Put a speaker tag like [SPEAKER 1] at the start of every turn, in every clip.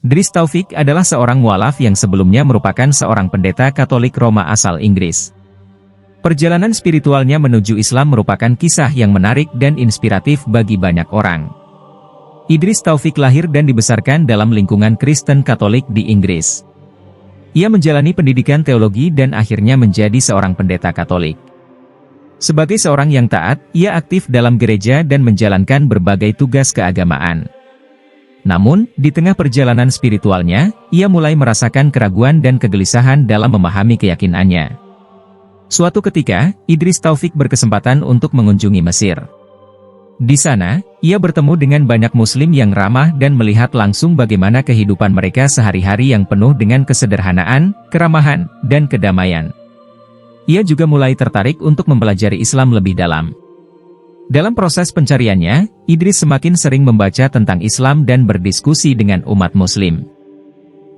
[SPEAKER 1] Idris Taufik adalah seorang mualaf yang sebelumnya merupakan seorang pendeta Katolik Roma asal Inggris. Perjalanan spiritualnya menuju Islam merupakan kisah yang menarik dan inspiratif bagi banyak orang. Idris Taufik lahir dan dibesarkan dalam lingkungan Kristen Katolik di Inggris. Ia menjalani pendidikan teologi dan akhirnya menjadi seorang pendeta Katolik. Sebagai seorang yang taat, ia aktif dalam gereja dan menjalankan berbagai tugas keagamaan. Namun, di tengah perjalanan spiritualnya, ia mulai merasakan keraguan dan kegelisahan dalam memahami keyakinannya. Suatu ketika, Idris Taufik berkesempatan untuk mengunjungi Mesir. Di sana, ia bertemu dengan banyak Muslim yang ramah dan melihat langsung bagaimana kehidupan mereka sehari-hari yang penuh dengan kesederhanaan, keramahan, dan kedamaian. Ia juga mulai tertarik untuk mempelajari Islam lebih dalam. Dalam proses pencariannya, Idris semakin sering membaca tentang Islam dan berdiskusi dengan umat Muslim.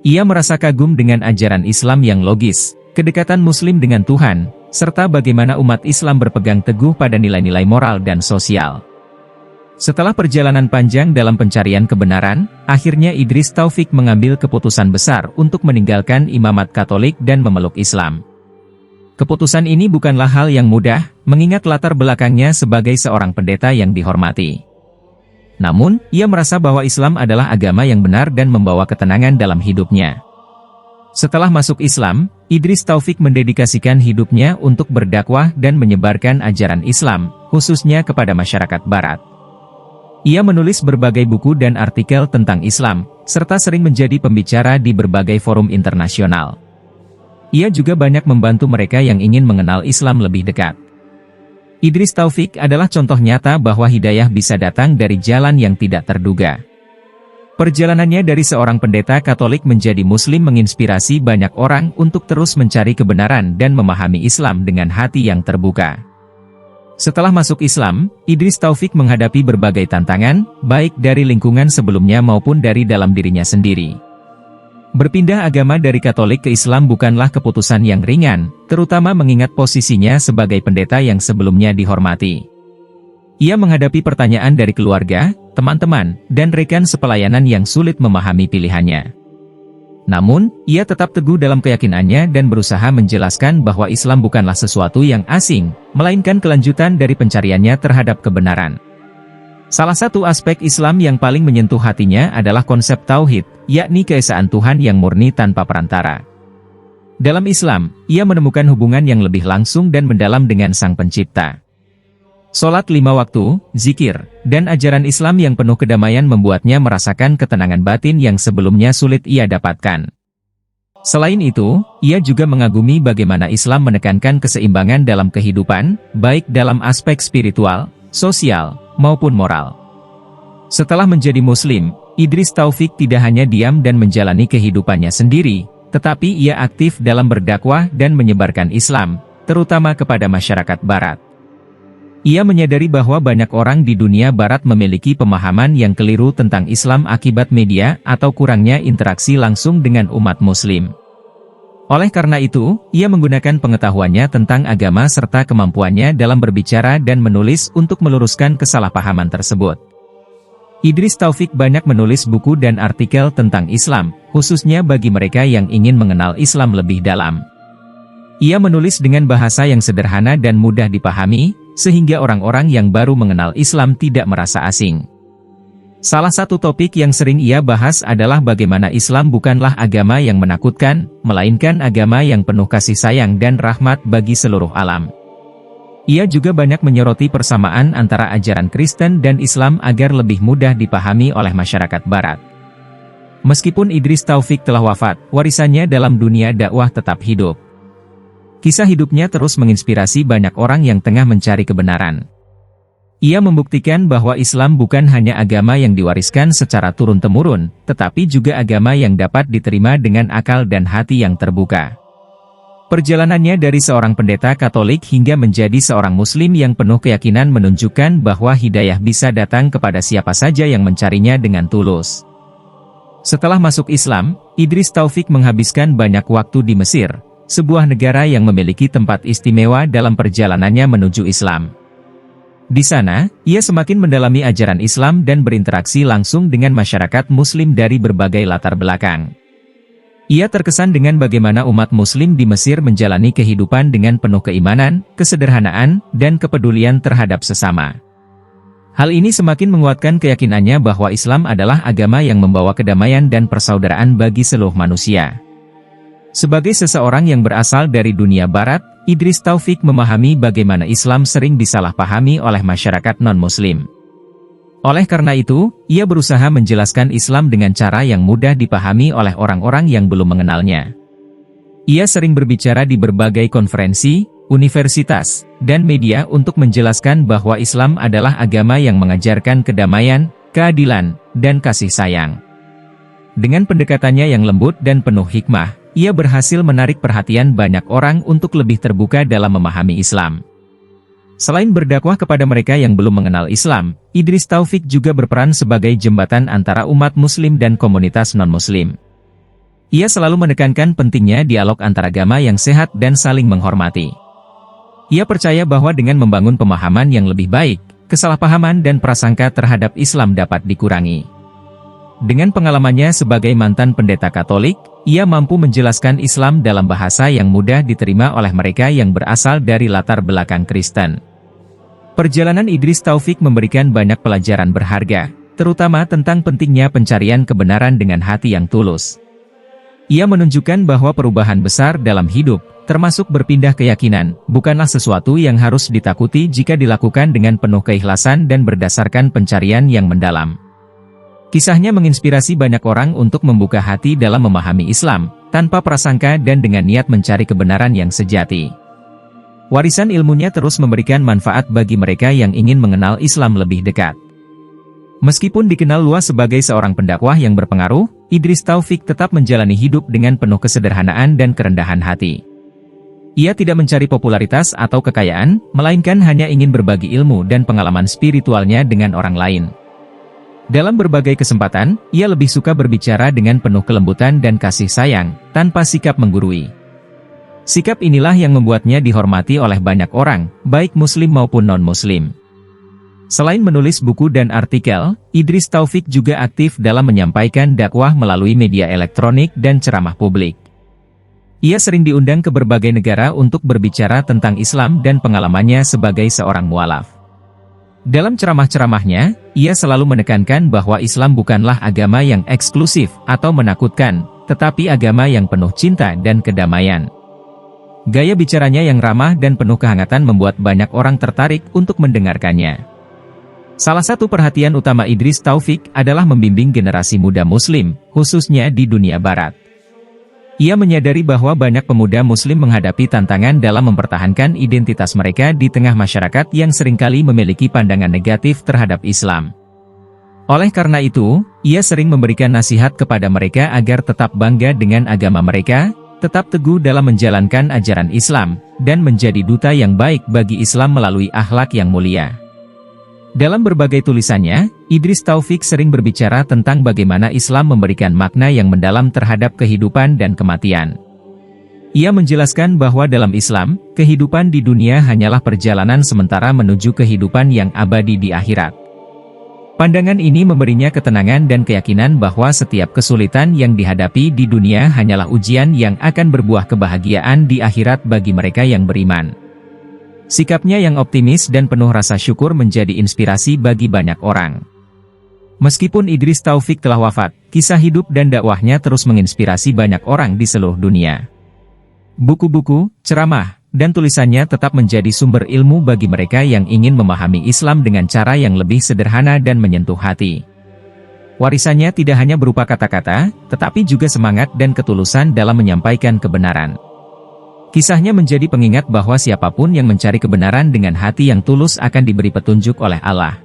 [SPEAKER 1] Ia merasa kagum dengan ajaran Islam yang logis, kedekatan Muslim dengan Tuhan, serta bagaimana umat Islam berpegang teguh pada nilai-nilai moral dan sosial. Setelah perjalanan panjang dalam pencarian kebenaran, akhirnya Idris Taufik mengambil keputusan besar untuk meninggalkan imamat Katolik dan memeluk Islam. Keputusan ini bukanlah hal yang mudah, mengingat latar belakangnya sebagai seorang pendeta yang dihormati. Namun, ia merasa bahwa Islam adalah agama yang benar dan membawa ketenangan dalam hidupnya. Setelah masuk Islam, Idris Taufik mendedikasikan hidupnya untuk berdakwah dan menyebarkan ajaran Islam, khususnya kepada masyarakat Barat. Ia menulis berbagai buku dan artikel tentang Islam, serta sering menjadi pembicara di berbagai forum internasional. Ia juga banyak membantu mereka yang ingin mengenal Islam lebih dekat. Idris Taufik adalah contoh nyata bahwa hidayah bisa datang dari jalan yang tidak terduga. Perjalanannya dari seorang pendeta Katolik menjadi Muslim menginspirasi banyak orang untuk terus mencari kebenaran dan memahami Islam dengan hati yang terbuka. Setelah masuk Islam, Idris Taufik menghadapi berbagai tantangan, baik dari lingkungan sebelumnya maupun dari dalam dirinya sendiri. Berpindah agama dari Katolik ke Islam bukanlah keputusan yang ringan, terutama mengingat posisinya sebagai pendeta yang sebelumnya dihormati. Ia menghadapi pertanyaan dari keluarga, teman-teman, dan rekan sepelayanan yang sulit memahami pilihannya. Namun, ia tetap teguh dalam keyakinannya dan berusaha menjelaskan bahwa Islam bukanlah sesuatu yang asing, melainkan kelanjutan dari pencariannya terhadap kebenaran. Salah satu aspek Islam yang paling menyentuh hatinya adalah konsep tauhid, yakni keesaan Tuhan yang murni tanpa perantara. Dalam Islam, ia menemukan hubungan yang lebih langsung dan mendalam dengan Sang Pencipta. Salat 5 waktu, zikir, dan ajaran Islam yang penuh kedamaian membuatnya merasakan ketenangan batin yang sebelumnya sulit ia dapatkan. Selain itu, ia juga mengagumi bagaimana Islam menekankan keseimbangan dalam kehidupan, baik dalam aspek spiritual, sosial, maupun moral. Setelah menjadi Muslim, Idris Taufik tidak hanya diam dan menjalani kehidupannya sendiri, tetapi ia aktif dalam berdakwah dan menyebarkan Islam, terutama kepada masyarakat Barat. Ia menyadari bahwa banyak orang di dunia Barat memiliki pemahaman yang keliru tentang Islam akibat media atau kurangnya interaksi langsung dengan umat Muslim. Oleh karena itu, ia menggunakan pengetahuannya tentang agama serta kemampuannya dalam berbicara dan menulis untuk meluruskan kesalahpahaman tersebut. Idris Taufik banyak menulis buku dan artikel tentang Islam, khususnya bagi mereka yang ingin mengenal Islam lebih dalam. Ia menulis dengan bahasa yang sederhana dan mudah dipahami, sehingga orang-orang yang baru mengenal Islam tidak merasa asing. Salah satu topik yang sering ia bahas adalah bagaimana Islam bukanlah agama yang menakutkan, melainkan agama yang penuh kasih sayang dan rahmat bagi seluruh alam. Ia juga banyak menyoroti persamaan antara ajaran Kristen dan Islam agar lebih mudah dipahami oleh masyarakat Barat. Meskipun Idris Taufik telah wafat, warisannya dalam dunia dakwah tetap hidup. Kisah hidupnya terus menginspirasi banyak orang yang tengah mencari kebenaran. Ia membuktikan bahwa Islam bukan hanya agama yang diwariskan secara turun-temurun, tetapi juga agama yang dapat diterima dengan akal dan hati yang terbuka. Perjalanannya dari seorang pendeta Katolik hingga menjadi seorang Muslim yang penuh keyakinan menunjukkan bahwa hidayah bisa datang kepada siapa saja yang mencarinya dengan tulus. Setelah masuk Islam, Idris Taufik menghabiskan banyak waktu di Mesir, sebuah negara yang memiliki tempat istimewa dalam perjalanannya menuju Islam. Di sana, ia semakin mendalami ajaran Islam dan berinteraksi langsung dengan masyarakat Muslim dari berbagai latar belakang. Ia terkesan dengan bagaimana umat Muslim di Mesir menjalani kehidupan dengan penuh keimanan, kesederhanaan, dan kepedulian terhadap sesama. Hal ini semakin menguatkan keyakinannya bahwa Islam adalah agama yang membawa kedamaian dan persaudaraan bagi seluruh manusia. Sebagai seseorang yang berasal dari dunia barat, Idris Taufik memahami bagaimana Islam sering disalahpahami oleh masyarakat non-Muslim. Oleh karena itu, ia berusaha menjelaskan Islam dengan cara yang mudah dipahami oleh orang-orang yang belum mengenalnya. Ia sering berbicara di berbagai konferensi, universitas, dan media untuk menjelaskan bahwa Islam adalah agama yang mengajarkan kedamaian, keadilan, dan kasih sayang. Dengan pendekatannya yang lembut dan penuh hikmah, ia berhasil menarik perhatian banyak orang untuk lebih terbuka dalam memahami Islam. Selain berdakwah kepada mereka yang belum mengenal Islam, Idris Taufik juga berperan sebagai jembatan antara umat Muslim dan komunitas non-Muslim. Ia selalu menekankan pentingnya dialog antaragama yang sehat dan saling menghormati. Ia percaya bahwa dengan membangun pemahaman yang lebih baik, kesalahpahaman dan prasangka terhadap Islam dapat dikurangi. Dengan pengalamannya sebagai mantan pendeta Katolik, ia mampu menjelaskan Islam dalam bahasa yang mudah diterima oleh mereka yang berasal dari latar belakang Kristen. Perjalanan Idris Taufik memberikan banyak pelajaran berharga, terutama tentang pentingnya pencarian kebenaran dengan hati yang tulus. Ia menunjukkan bahwa perubahan besar dalam hidup, termasuk berpindah keyakinan, bukanlah sesuatu yang harus ditakuti jika dilakukan dengan penuh keikhlasan dan berdasarkan pencarian yang mendalam. Kisahnya menginspirasi banyak orang untuk membuka hati dalam memahami Islam, tanpa prasangka dan dengan niat mencari kebenaran yang sejati. Warisan ilmunya terus memberikan manfaat bagi mereka yang ingin mengenal Islam lebih dekat. Meskipun dikenal luas sebagai seorang pendakwah yang berpengaruh, Idris Taufik tetap menjalani hidup dengan penuh kesederhanaan dan kerendahan hati. Ia tidak mencari popularitas atau kekayaan, melainkan hanya ingin berbagi ilmu dan pengalaman spiritualnya dengan orang lain. Dalam berbagai kesempatan, ia lebih suka berbicara dengan penuh kelembutan dan kasih sayang, tanpa sikap menggurui. Sikap inilah yang membuatnya dihormati oleh banyak orang, baik Muslim maupun non-Muslim. Selain menulis buku dan artikel, Idris Taufik juga aktif dalam menyampaikan dakwah melalui media elektronik dan ceramah publik. Ia sering diundang ke berbagai negara untuk berbicara tentang Islam dan pengalamannya sebagai seorang mualaf. Dalam ceramah-ceramahnya, ia selalu menekankan bahwa Islam bukanlah agama yang eksklusif atau menakutkan, tetapi agama yang penuh cinta dan kedamaian. Gaya bicaranya yang ramah dan penuh kehangatan membuat banyak orang tertarik untuk mendengarkannya. Salah satu perhatian utama Idris Taufik adalah membimbing generasi muda Muslim, khususnya di dunia Barat. Ia menyadari bahwa banyak pemuda Muslim menghadapi tantangan dalam mempertahankan identitas mereka di tengah masyarakat yang seringkali memiliki pandangan negatif terhadap Islam. Oleh karena itu, ia sering memberikan nasihat kepada mereka agar tetap bangga dengan agama mereka, tetap teguh dalam menjalankan ajaran Islam, dan menjadi duta yang baik bagi Islam melalui akhlak yang mulia. Dalam berbagai tulisannya, Idris Taufik sering berbicara tentang bagaimana Islam memberikan makna yang mendalam terhadap kehidupan dan kematian. Ia menjelaskan bahwa dalam Islam, kehidupan di dunia hanyalah perjalanan sementara menuju kehidupan yang abadi di akhirat. Pandangan ini memberinya ketenangan dan keyakinan bahwa setiap kesulitan yang dihadapi di dunia hanyalah ujian yang akan berbuah kebahagiaan di akhirat bagi mereka yang beriman. Sikapnya yang optimis dan penuh rasa syukur menjadi inspirasi bagi banyak orang. Meskipun Idris Taufik telah wafat, kisah hidup dan dakwahnya terus menginspirasi banyak orang di seluruh dunia. Buku-buku, ceramah, dan tulisannya tetap menjadi sumber ilmu bagi mereka yang ingin memahami Islam dengan cara yang lebih sederhana dan menyentuh hati. Warisannya tidak hanya berupa kata-kata, tetapi juga semangat dan ketulusan dalam menyampaikan kebenaran. Kisahnya menjadi pengingat bahwa siapapun yang mencari kebenaran dengan hati yang tulus akan diberi petunjuk oleh Allah.